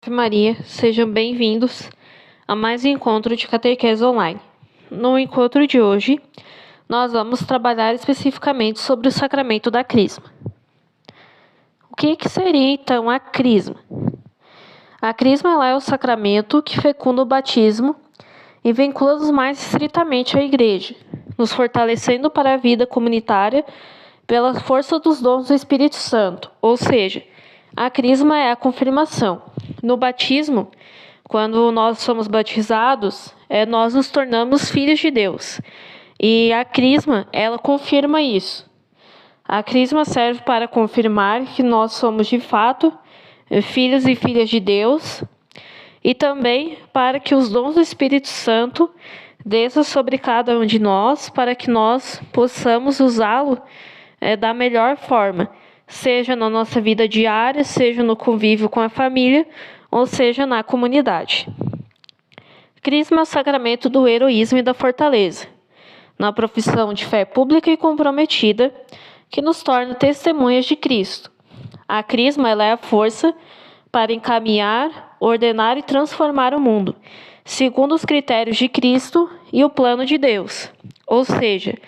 Ave Maria, sejam bem-vindos a mais um encontro de catequese online. No encontro de hoje, nós vamos trabalhar especificamente sobre o sacramento da Crisma. O que seria então a Crisma? A Crisma ela é o sacramento que fecunda o batismo e vincula-nos mais estritamente à Igreja, nos fortalecendo para a vida comunitária pela força dos dons do Espírito Santo, ou seja, a Crisma é a confirmação. No batismo, quando nós somos batizados, nós nos tornamos filhos de Deus. E a Crisma, ela confirma isso. A Crisma serve para confirmar que nós somos de fato filhos e filhas de Deus, e também para que os dons do Espírito Santo desçam sobre cada um de nós, para que nós possamos usá-lo da melhor forma, seja na nossa vida diária, seja no convívio com a família, ou seja na comunidade. Crisma é o sacramento do heroísmo e da fortaleza, na profissão de fé pública e comprometida, que nos torna testemunhas de Cristo. A Crisma ela é a força para encaminhar, ordenar e transformar o mundo, segundo os critérios de Cristo e o plano de Deus. Ou seja,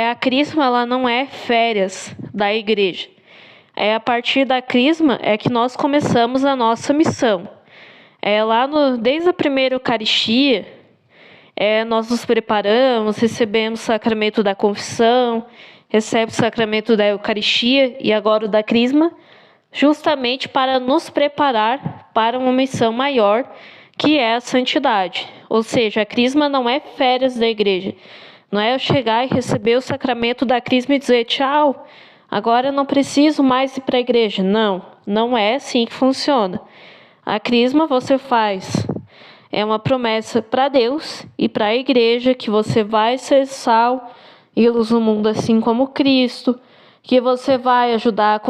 a Crisma ela não é férias da Igreja. A partir da Crisma que nós começamos a nossa missão. Desde a primeira Eucaristia, nós nos preparamos, recebemos o sacramento da confissão, recebe o sacramento da Eucaristia e agora o da Crisma, justamente para nos preparar para uma missão maior, que é a santidade. Ou seja, a Crisma não é férias da Igreja. Não é eu chegar e receber o sacramento da Crisma e dizer tchau, agora eu não preciso mais ir para a igreja. Não, não é assim que funciona. A Crisma você faz. É uma promessa para Deus e para a igreja que você vai ser sal e luz no mundo assim como Cristo, que você vai ajudar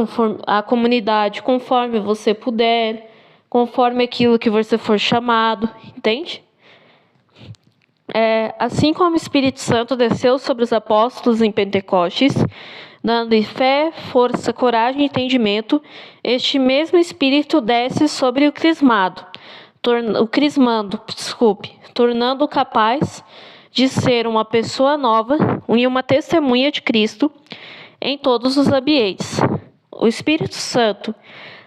a comunidade conforme você puder, conforme aquilo que você for chamado, entende? Assim como o Espírito Santo desceu sobre os apóstolos em Pentecostes, dando fé, força, coragem e entendimento, este mesmo Espírito desce sobre o tornando-o capaz de ser uma pessoa nova e uma testemunha de Cristo em todos os ambientes. O Espírito Santo,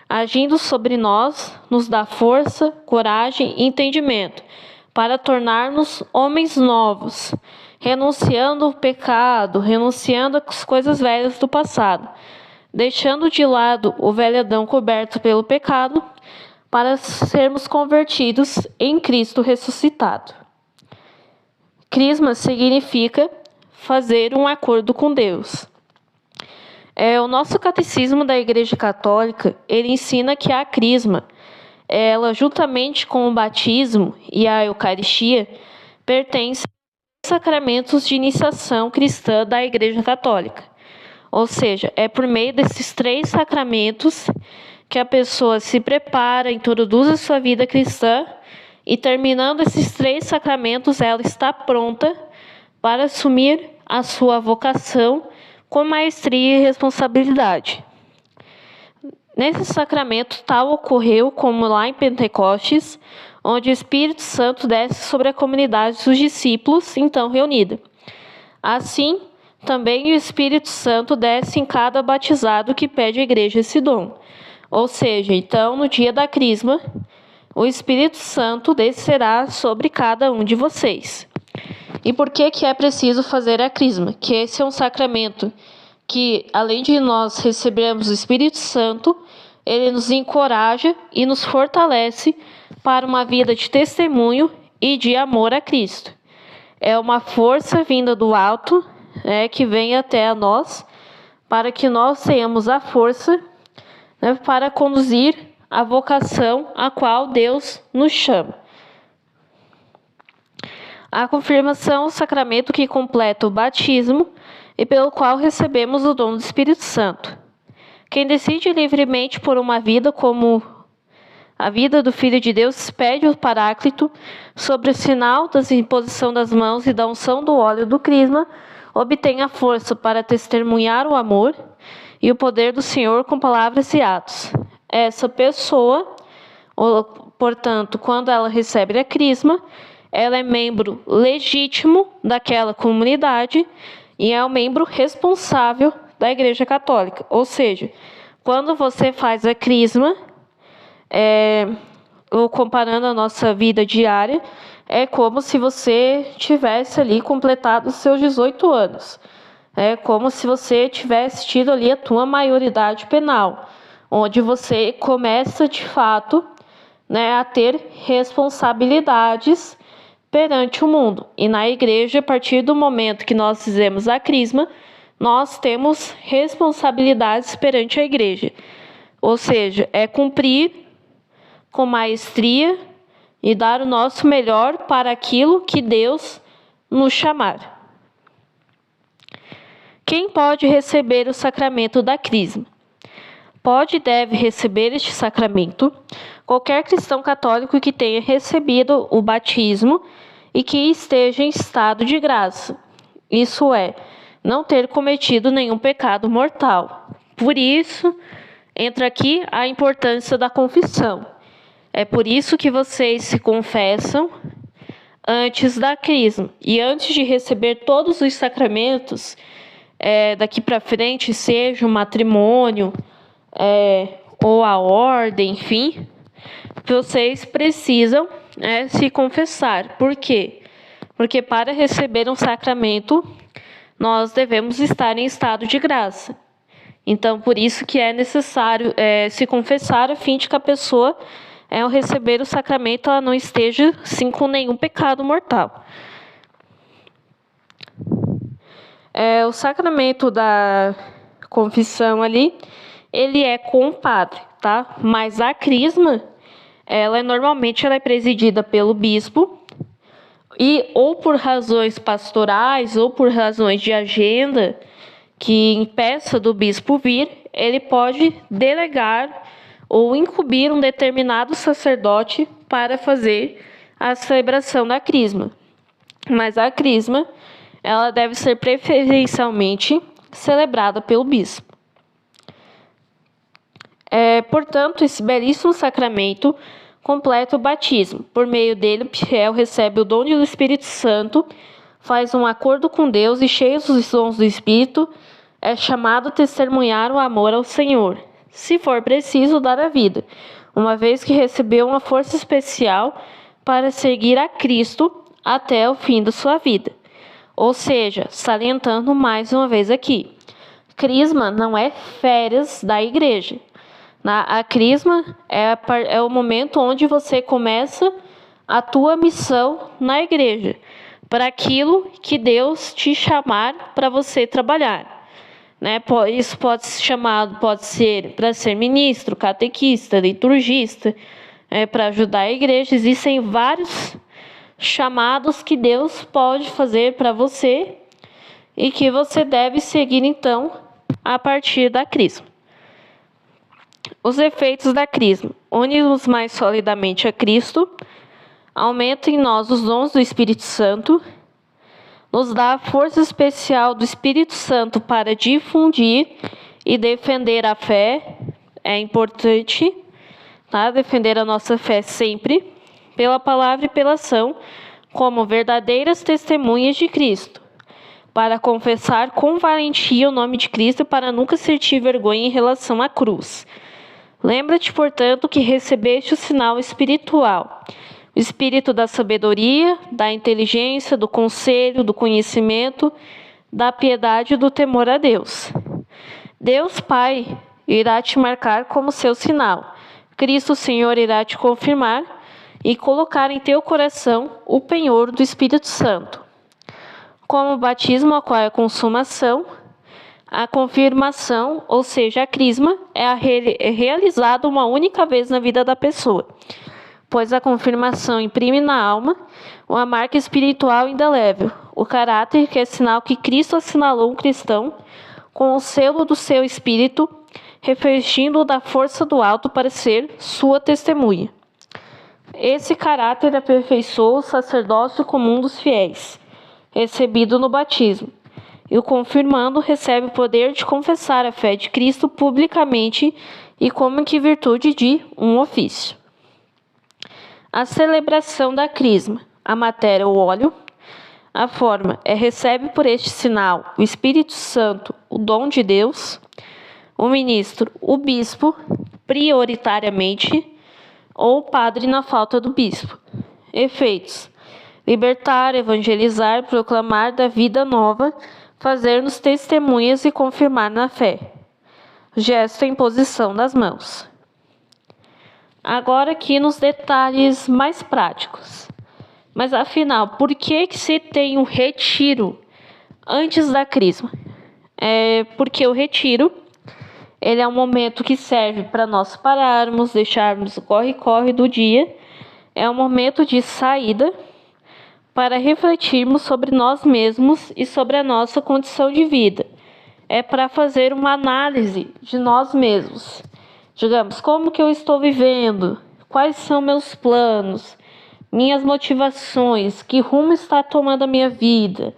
agindo sobre nós, nos dá força, coragem e entendimento para tornar-nos homens novos, renunciando ao pecado, renunciando às coisas velhas do passado, deixando de lado o velho Adão coberto pelo pecado, para sermos convertidos em Cristo ressuscitado. Crisma significa fazer um acordo com Deus. O nosso catecismo da Igreja Católica, ele ensina que a Crisma, ela juntamente com o batismo e a Eucaristia, pertence aos sacramentos de iniciação cristã da Igreja Católica. Ou seja, é por meio desses 3 sacramentos que a pessoa se prepara, introduz a sua vida cristã e, terminando esses 3 sacramentos, ela está pronta para assumir a sua vocação com maestria e responsabilidade. Nesse sacramento, tal ocorreu como lá em Pentecostes, onde o Espírito Santo desce sobre a comunidade dos discípulos, então reunida. Assim, também o Espírito Santo desce em cada batizado que pede à igreja esse dom. Ou seja, então, no dia da Crisma, o Espírito Santo descerá sobre cada um de vocês. E por que é preciso fazer a Crisma? Que esse é um sacramento que, além de nós recebermos o Espírito Santo, ele nos encoraja e nos fortalece para uma vida de testemunho e de amor a Cristo. É uma força vinda do alto, que vem até a nós, para que nós tenhamos a força para conduzir a vocação a qual Deus nos chama. A confirmação é o sacramento que completa o batismo e pelo qual recebemos o dom do Espírito Santo. Quem decide livremente por uma vida como a vida do Filho de Deus pede o Paráclito sobre o sinal da imposição das mãos e da unção do óleo do Crisma, obtém a força para testemunhar o amor e o poder do Senhor com palavras e atos. Essa pessoa Portanto, quando ela recebe a crisma, ela é membro legítimo daquela comunidade e é o membro responsável da Igreja Católica. Ou seja, quando você faz a crisma, ou comparando a nossa vida diária, é como se você tivesse ali completado os seus 18 anos. É como se você tivesse tido ali a tua maioridade penal, onde você começa de fato, a ter responsabilidades perante o mundo. E na igreja, a partir do momento que nós fizemos a crisma, nós temos responsabilidades perante a igreja. Ou seja, é cumprir com maestria e dar o nosso melhor para aquilo que Deus nos chamar. Quem pode receber o sacramento da crisma? Pode e deve receber este sacramento qualquer cristão católico que tenha recebido o batismo e que esteja em estado de graça. Isso é, não ter cometido nenhum pecado mortal. Por isso, entra aqui a importância da confissão. É por isso que vocês se confessam antes da crisma. E antes de receber todos os sacramentos, daqui para frente, seja o matrimônio, ou a ordem, enfim, vocês precisam se confessar. Por quê? Porque para receber um sacramento, nós devemos estar em estado de graça. Então, por isso que é necessário se confessar, a fim de que a pessoa, ao receber o sacramento, ela não esteja, sim, com nenhum pecado mortal. O sacramento da confissão ali, ele é com o padre, tá? Mas a crisma, normalmente ela é presidida pelo bispo, e ou por razões pastorais ou por razões de agenda que impeça do bispo vir, ele pode delegar ou incumbir um determinado sacerdote para fazer a celebração da crisma. Mas a crisma, ela deve ser preferencialmente celebrada pelo bispo. Portanto, esse belíssimo sacramento completa o batismo. Por meio dele, o fiel recebe o dom do Espírito Santo, faz um acordo com Deus e, cheio dos dons do Espírito, é chamado a testemunhar o amor ao Senhor, se for preciso dar a vida, uma vez que recebeu uma força especial para seguir a Cristo até o fim da sua vida. Ou seja, salientando mais uma vez aqui, crisma não é férias da igreja. A crisma é o momento onde você começa a tua missão na igreja, para aquilo que Deus te chamar para você trabalhar. Isso pode ser para ser ministro, catequista, liturgista, para ajudar a igreja. Existem vários chamados que Deus pode fazer para você e que você deve seguir, então, a partir da crisma. Os efeitos da crisma: une-nos mais solidamente a Cristo, aumenta em nós os dons do Espírito Santo, nos dá a força especial do Espírito Santo para difundir e defender a fé. É importante, defender a nossa fé sempre, pela palavra e pela ação, como verdadeiras testemunhas de Cristo, para confessar com valentia o nome de Cristo, para nunca sentir vergonha em relação à cruz. Lembra-te, portanto, que recebeste o sinal espiritual, o espírito da sabedoria, da inteligência, do conselho, do conhecimento, da piedade e do temor a Deus. Deus Pai irá te marcar como seu sinal. Cristo Senhor irá te confirmar e colocar em teu coração o penhor do Espírito Santo. Como o batismo, a qual é a consumação, a confirmação, ou seja, a crisma, é realizada uma única vez na vida da pessoa, pois a confirmação imprime na alma uma marca espiritual indelével, o caráter que é sinal que Cristo assinalou um cristão com o selo do seu espírito, revestindo-o da força do alto para ser sua testemunha. Esse caráter aperfeiçoou o sacerdócio comum dos fiéis, recebido no batismo, e o confirmando recebe o poder de confessar a fé de Cristo publicamente e como que virtude de um ofício. A celebração da crisma. A matéria, o óleo. A forma é: recebe por este sinal o Espírito Santo, o dom de Deus. O ministro, o bispo, prioritariamente, ou o padre na falta do bispo. Efeitos: libertar, evangelizar, proclamar da vida nova, fazer-nos testemunhas e confirmar na fé. Gesto: imposição das mãos. Agora aqui nos detalhes mais práticos. Mas afinal, por que se tem um retiro antes da crisma? Porque o retiro, ele é um momento que serve para nós pararmos, deixarmos o corre-corre do dia. É um momento de saída para refletirmos sobre nós mesmos e sobre a nossa condição de vida. É para fazer uma análise de nós mesmos. Digamos, como que eu estou vivendo? Quais são meus planos? Minhas motivações? Que rumo está tomando a minha vida?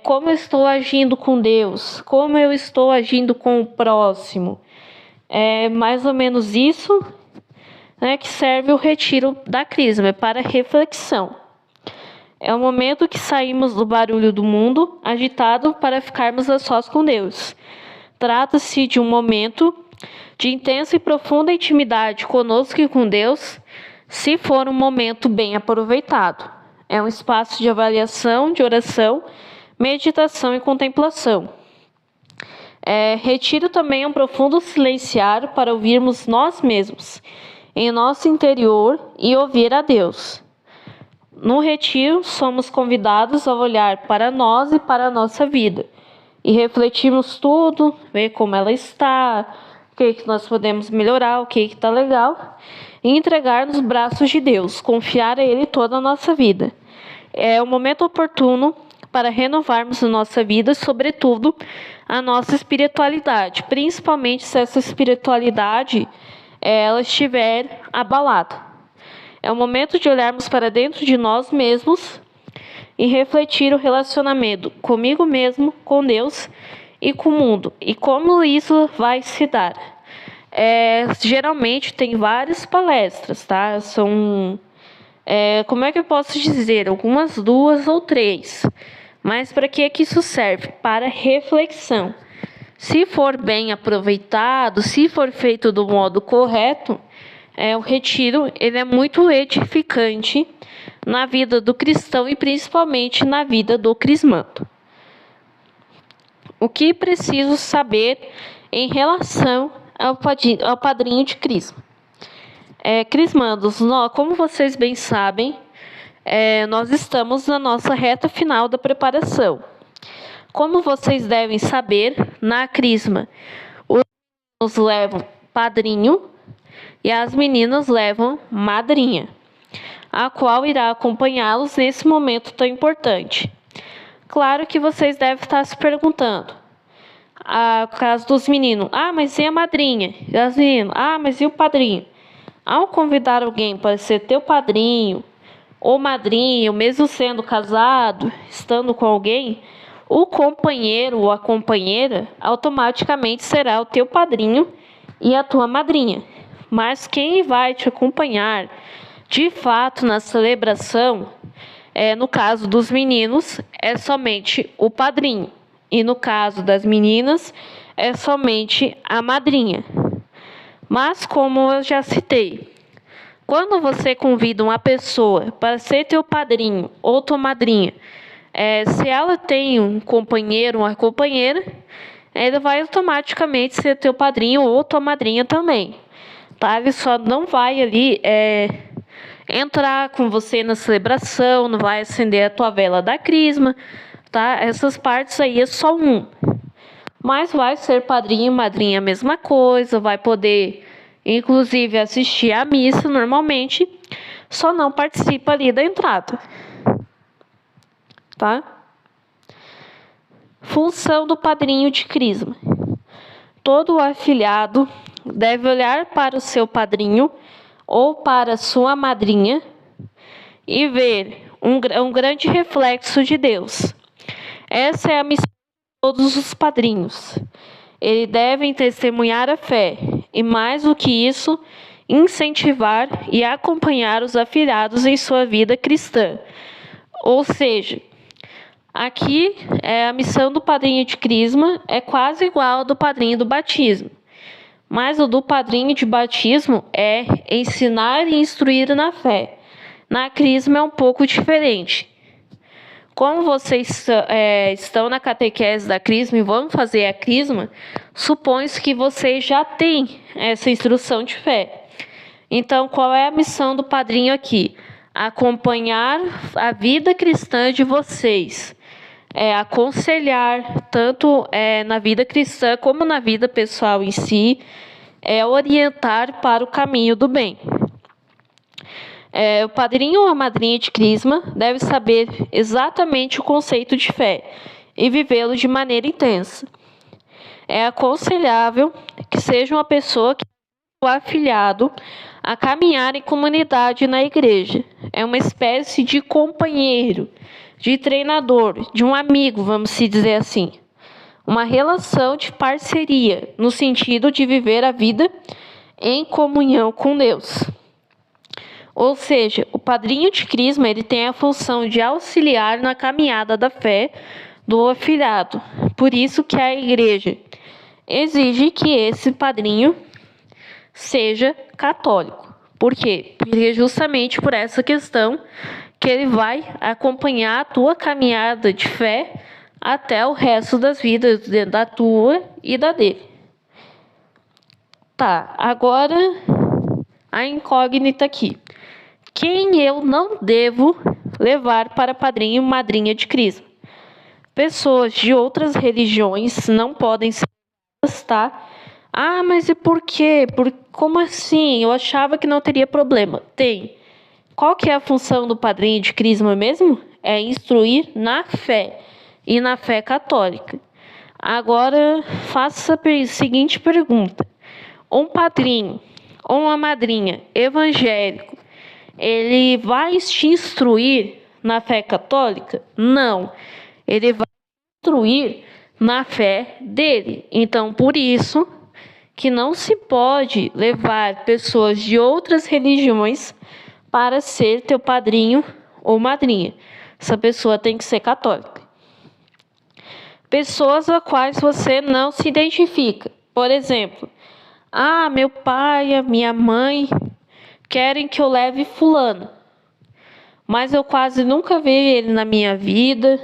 Como eu estou agindo com Deus? Como eu estou agindo com o próximo? É mais ou menos isso, né, que serve o retiro da crisma, para reflexão. É o momento que saímos do barulho do mundo agitado para ficarmos a sós com Deus. Trata-se de um momento de intensa e profunda intimidade conosco e com Deus, se for um momento bem aproveitado. É um espaço de avaliação, de oração, meditação e contemplação. Retiro também é um profundo silenciar para ouvirmos nós mesmos, em nosso interior, e ouvir a Deus. No retiro, somos convidados a olhar para nós e para a nossa vida, e refletirmos tudo, ver como ela está, o que nós podemos melhorar, o que está legal, e entregar nos braços de Deus, confiar a Ele toda a nossa vida. É o momento oportuno para renovarmos a nossa vida, sobretudo a nossa espiritualidade, principalmente se essa espiritualidade ela estiver abalada. É o momento de olharmos para dentro de nós mesmos e refletir o relacionamento comigo mesmo, com Deus e com o mundo, e como isso vai se dar. Geralmente tem várias palestras, tá? São, como é que eu posso dizer? Algumas 2 ou 3. Mas para que isso serve? Para reflexão. Se for bem aproveitado, se for feito do modo correto, o retiro ele é muito edificante na vida do cristão e principalmente na vida do crismando. O que preciso saber em relação ao padrinho de crisma? Crismandos, como vocês bem sabem, nós estamos na nossa reta final da preparação. Como vocês devem saber, na crisma, os meninos levam padrinho e as meninas levam madrinha, a qual irá acompanhá-los nesse momento tão importante. Claro que vocês devem estar se perguntando, no caso dos meninos, mas e a madrinha? E as meninas, mas e o padrinho? Ao convidar alguém para ser teu padrinho ou madrinha, mesmo sendo casado, estando com alguém, o companheiro ou a companheira automaticamente será o teu padrinho e a tua madrinha. Mas quem vai te acompanhar de fato na celebração, no caso dos meninos, é somente o padrinho. E no caso das meninas, é somente a madrinha. Mas como eu já citei, quando você convida uma pessoa para ser teu padrinho ou tua madrinha, se ela tem um companheiro ou uma companheira, ele vai automaticamente ser teu padrinho ou tua madrinha também. Tá? Ele só não vai ali entrar com você na celebração, não vai acender a tua vela da crisma, tá? Essas partes aí é só um. Mas vai ser padrinho e madrinha a mesma coisa, vai poder inclusive assistir à missa normalmente, só não participa ali da entrada. Tá? Função do padrinho de crisma. Todo afilhado deve olhar para o seu padrinho ou para sua madrinha e ver um grande reflexo de Deus. Essa é a missão de todos os padrinhos. Eles devem testemunhar a fé e, mais do que isso, incentivar e acompanhar os afilhados em sua vida cristã. Ou seja, aqui a missão do padrinho de crisma é quase igual ao do padrinho do batismo. Mas o do padrinho de batismo é ensinar e instruir na fé. Na crisma é um pouco diferente. Como vocês estão na catequese da crisma e vão fazer a crisma, supõe-se que vocês já têm essa instrução de fé. Então, qual é a missão do padrinho aqui? Acompanhar a vida cristã de vocês. Aconselhar, tanto na vida cristã como na vida pessoal em si, orientar para o caminho do bem. O padrinho ou a madrinha de crisma deve saber exatamente o conceito de fé e vivê-lo de maneira intensa. É aconselhável que seja uma pessoa que o afilhado a caminhar em comunidade na igreja. É uma espécie de companheiro, de treinador, de um amigo, vamos se dizer assim. Uma relação de parceria, no sentido de viver a vida em comunhão com Deus. Ou seja, o padrinho de crisma ele tem a função de auxiliar na caminhada da fé do afilhado. Por isso que a igreja exige que esse padrinho seja católico. Por quê? Porque justamente por essa questão que ele vai acompanhar a tua caminhada de fé até o resto das vidas, da tua e da dele. Tá, agora a incógnita aqui. Quem eu não devo levar para padrinho e madrinha de crisma? Pessoas de outras religiões não podem ser, tá? Ah, mas e por quê? Como assim? Eu achava que não teria problema. Tem. Qual que é a função do padrinho de crisma mesmo? É instruir na fé e na fé católica. Agora, faça a seguinte pergunta. Um padrinho ou uma madrinha evangélico, ele vai te instruir na fé católica? Não. Ele vai instruir na fé dele. Então, por isso que não se pode levar pessoas de outras religiões para ser teu padrinho ou madrinha. Essa pessoa tem que ser católica. Pessoas a quais você não se identifica. Por exemplo, meu pai, a minha mãe querem que eu leve fulano, mas eu quase nunca vejo ele na minha vida,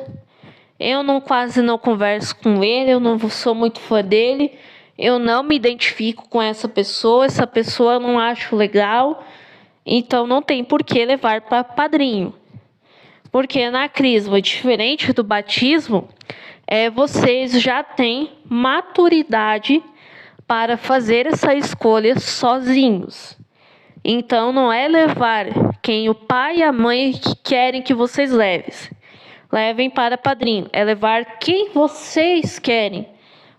quase não converso com ele, eu não sou muito fã dele, eu não me identifico com essa pessoa eu não acho legal, então não tem por que levar para padrinho. Porque na crisma, diferente do batismo, vocês já têm maturidade para fazer essa escolha sozinhos. Então, não é levar quem o pai e a mãe querem que vocês levem para padrinho. É levar quem vocês querem.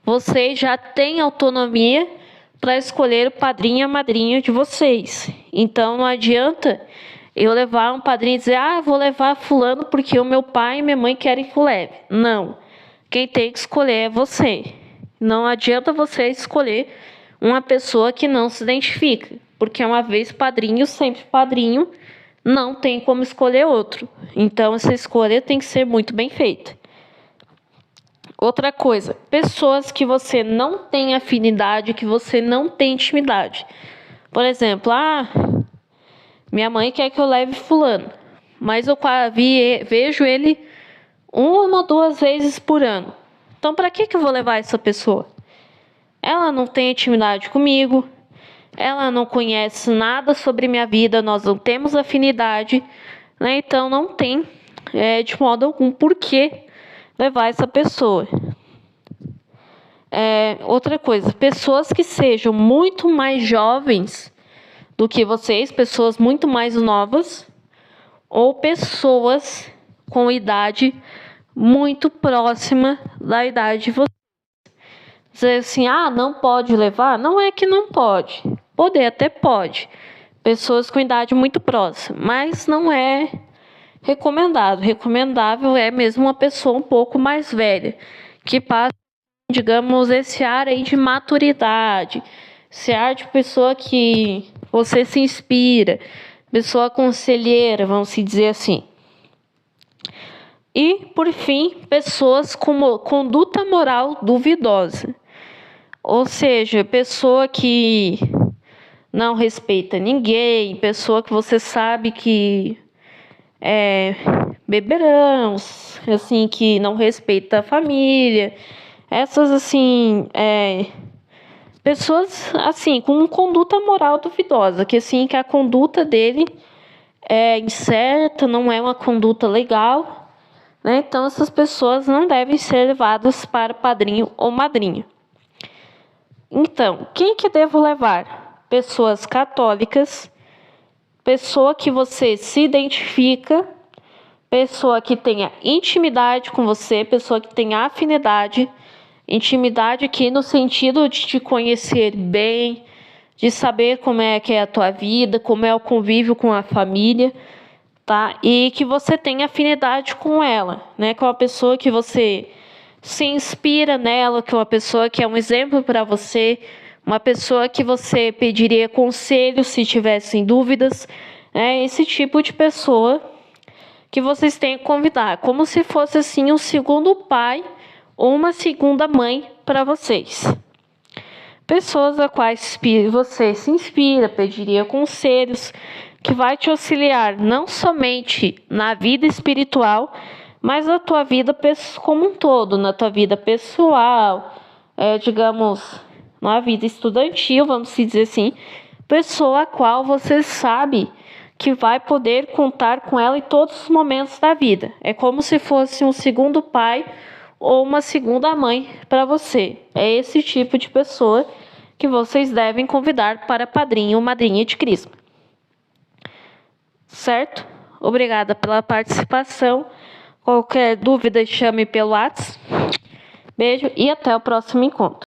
Vocês já têm autonomia para escolher o padrinho e a madrinha de vocês. Então, não adianta eu levar um padrinho e dizer, vou levar fulano porque o meu pai e minha mãe querem que eu leve. Não. Quem tem que escolher é você. Não adianta você escolher uma pessoa que não se identifica. Porque uma vez padrinho, sempre padrinho, não tem como escolher outro. Então, essa escolha tem que ser muito bem feita. Outra coisa, pessoas que você não tem afinidade, que você não tem intimidade. Por exemplo, minha mãe quer que eu leve fulano, mas eu vejo ele 1 ou 2 vezes por ano. Então, para que eu vou levar essa pessoa? Ela não tem intimidade comigo, ela não conhece nada sobre minha vida, nós não temos afinidade, né? Então não tem, de modo algum, por que levar essa pessoa. Outra coisa, pessoas que sejam muito mais jovens do que vocês, pessoas muito mais novas, ou pessoas com idade muito próxima da idade de vocês. Dizer assim, não pode levar? Não é que não pode. Poder até pode. Pessoas com idade muito próxima. Mas não é recomendado. Recomendável é mesmo uma pessoa um pouco mais velha. Que passa, digamos, esse ar aí de maturidade. Esse ar de pessoa que você se inspira, pessoa conselheira, vamos se dizer assim. E, por fim, pessoas com conduta moral duvidosa. Ou seja, pessoa que não respeita ninguém, pessoa que você sabe que é beberão, assim, que não respeita a família. Essas, assim, pessoas, assim, com conduta moral duvidosa, que, assim, que a conduta dele é incerta, não é uma conduta legal, né? Então, essas pessoas não devem ser levadas para padrinho ou madrinha. Então, quem que devo levar? Pessoas católicas, pessoa que você se identifica, pessoa que tenha intimidade com você, pessoa que tenha afinidade, intimidade aqui no sentido de te conhecer bem, de saber como é que é a tua vida, como é o convívio com a família, tá? E que você tenha afinidade com ela, né? Com a pessoa que você se inspira nela, que é uma pessoa que é um exemplo para você, uma pessoa que você pediria conselho se tivessem dúvidas, né? Esse tipo de pessoa que vocês têm que convidar, como se fosse assim um segundo pai ou uma segunda mãe para vocês. Pessoas a quais você se inspira, pediria conselhos, que vai te auxiliar não somente na vida espiritual, mas na tua vida como um todo, na tua vida pessoal, digamos, na vida estudantil, vamos dizer assim, pessoa a qual você sabe que vai poder contar com ela em todos os momentos da vida. É como se fosse um segundo pai ou uma segunda mãe para você. É esse tipo de pessoa que vocês devem convidar para padrinho ou madrinha de crisma. Certo? Obrigada pela participação. Qualquer dúvida, chame pelo WhatsApp. Beijo e até o próximo encontro.